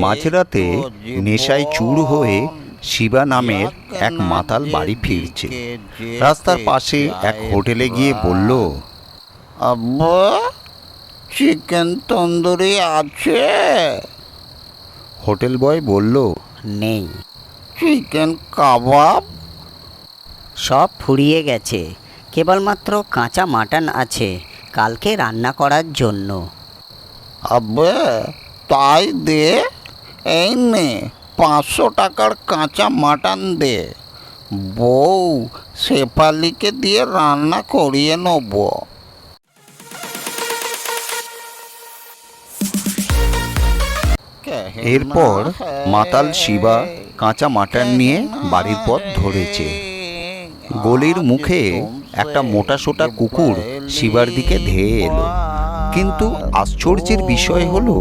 মাঝরাতে নেশায় চুর হয়ে শিবা নামের এক মাতাল বাড়ি ফিরছে। রাস্তার পাশে এক হোটেলে গিয়ে বলল, আব্বা, চিকেন তন্দুরি আছে? হোটেল বয় বলল, নেই। চিকেন কাবাব? সব ফুরিয়ে গেছে, কেবলমাত্র কাঁচা মাটন আছে কালকে রান্না করার জন্য। আব্বা, তাই দে। এই নে 500 টাকার কাঁচা মাটন দে। বউ শেফালিকে দিয়ে রান্না করিয়ে নেব। এরপর মাতাল শিবা কাঁচা মাটন নিয়ে বাড়ির পথ ধরেছে। গলির মুখে একটা মোটাসোটা কুকুর শিবার দিকে ধেয়ে এলো। কিন্তু আশ্চর্যের বিষয় হলো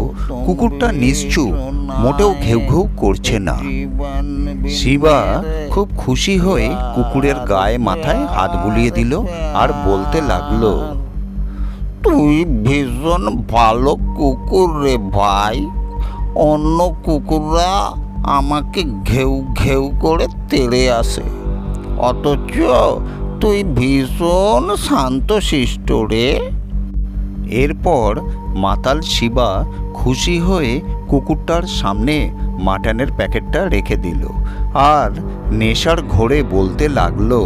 কুকুরটা নিশ্চুপ, মোটেও ঘেউ ঘেউ করছে না। শিবা খুব খুশি হয়ে কুকুরের গায়ে মাথায় হাত বুলিয়ে দিল আর বলতে লাগলো, তুই ভীষণ ভালো কুকুর রে ভাই। অন্য কুকুররা আমাকে ঘেউ ঘেউ করে তেড়ে আসে, অথচ তুই ভীষণ শান্তশিষ্ট রে। এরপর মাতাল শিবা খুশি হয়ে কুকুরটার সামনে মাটনের প্যাকেটটা রেখে দিল আর নেশার ঘোরে বলতে লাগলো,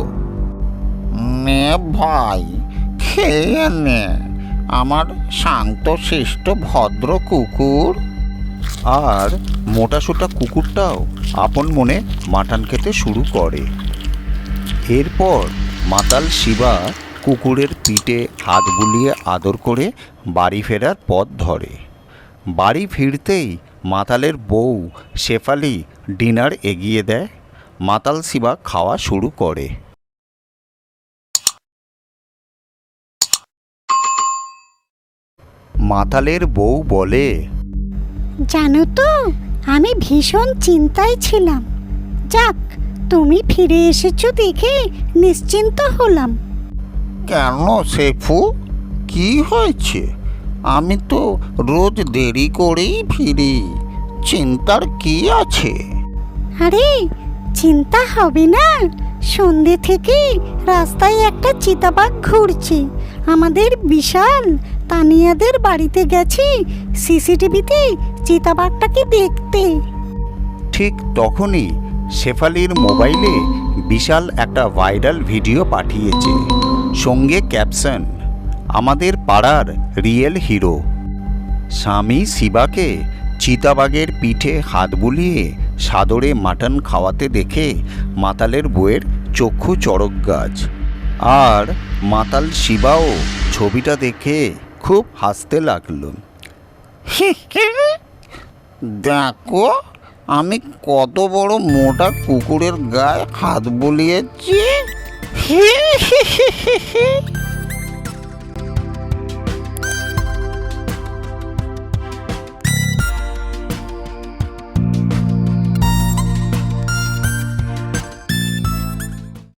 নে ভাই, খেয়ে নে আমার শান্তশিষ্ট ভদ্র কুকুর। আর মোটাসোটা কুকুরটাও আপন মনে মাটন খেতে শুরু করে। এরপর মাতাল শিবা কুকুরের পিঠে হাত বুলিয়ে আদর করে বাড়ি ফেরার পথ ধরে। বাড়ি ফিরতেই মাতালের বউ শেফালি ডিনার এগিয়ে দেয়। মাতাল শিবা খাওয়া শুরু করে। মাতালের বউ বলে, জানো তো, আমি ভীষণ চিন্তায় ছিলাম। যাক, তুমি ফিরে এসেছো দেখে নিশ্চিন্ত হলাম। কেন শেফু, কি হয়েছে? আমি তো রোজ দেরি করেই ফিরি, চিন্তার কি আছে? আরে চিন্তা হবে না, সন্ধে থেকে রাস্তায় একটা চিতাবাঘ ঘুরছে। আমাদের বিশাল তানিয়াদের বাড়িতে গেছি সিসিটিভিতে চিতাবাঘটাকে দেখতে। ঠিক তখনই শেফালির মোবাইলে বিশাল একটা ভাইরাল ভিডিও পাঠিয়েছে, সঙ্গে ক্যাপশন, আমাদের পাড়ার রিয়েল হিরো। স্বামী শিবাকে চিতাবাঘের পিঠে হাত বুলিয়ে সাদরে মাটন খাওয়াতে দেখে মাতালের বউয়ের চক্ষু চড়ক গাছ। আর মাতাল শিবাও ছবিটা দেখে খুব হাসতে লাগলো। দেখো, আমি কত বড় মোটা কুকুরের গায়ে হাত বুলিয়েছি।